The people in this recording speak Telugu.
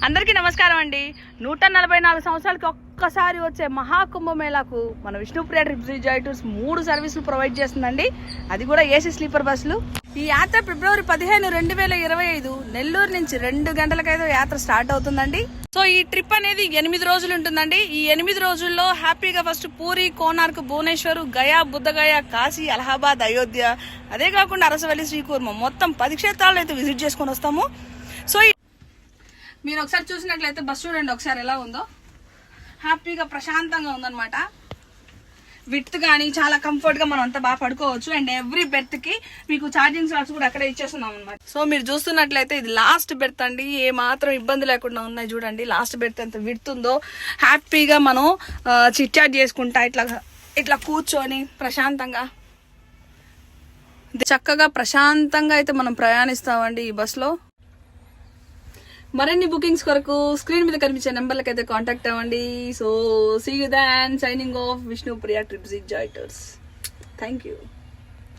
అందరికీ నమస్కారం అండి. 144 సంవత్సరాలకి ఒక్కసారి వచ్చే మహాకుంభమేళాకు మన విష్ణుప్రియ ట్రిప్స్ జాయ్ టూర్స్ 3 సర్వీసులు ప్రొవైడ్ చేస్తుందండి. అది కూడా ఏసీ స్లీపర్ బస్సులు. ఈ యాత్ర ఫిబ్రవరి 15, 2025 నెల్లూరు నుంచి 2 గంటలకైతే యాత్ర స్టార్ట్ అవుతుందండి. సో ఈ ట్రిప్ అనేది 8 రోజులు ఉంటుందండి. ఈ 8 రోజుల్లో హ్యాపీగా ఫస్ట్ పూరి, కోనార్క్, భువనేశ్వర్, గయా, బుద్ధగయ, కాశీ, అలహాబాద్, అయోధ్య, అదే కాకుండా అరసవల్లి, శ్రీకూర్మం మొత్తం 10 క్షేత్రాలను అయితే విజిట్ చేసుకొని వస్తాము. సో మీరు ఒకసారి చూసినట్లయితే బస్ చూడండి ఒకసారి ఎలా ఉందో. హ్యాపీగా ప్రశాంతంగా ఉందన్నమాట. విడ్త్ కానీ చాలా కంఫర్ట్ గా మనం అంతా బాగా పడుకోవచ్చు. అండ్ ఎవ్రీ బెర్త్ కి మీకు ఛార్జింగ్ స్లాట్స్ కూడా అక్కడే ఇచ్చేస్తున్నాం అనమాట. సో మీరు చూస్తున్నట్లయితే ఇది లాస్ట్ బెర్త్ అండి. ఏ మాత్రం ఇబ్బంది లేకుండా ఉన్నాయి చూడండి. లాస్ట్ బెర్త్ ఎంత విడ్త్ ఉందో. హ్యాపీగా మనం చిట్ చాట్ చేసుకుంటా ఇట్లా కూర్చొని ప్రశాంతంగా చక్కగా ప్రశాంతంగా అయితే మనం ప్రయాణిస్తామండి ఈ బస్ లో. మరిన్ని బుకింగ్స్ కొరకు స్క్రీన్ మీద కనిపించే నెంబర్లకు అయితే కాంటాక్ట్ అవ్వండి. So see you then. Signing off Vishnupriya trips joy tours. Thank you.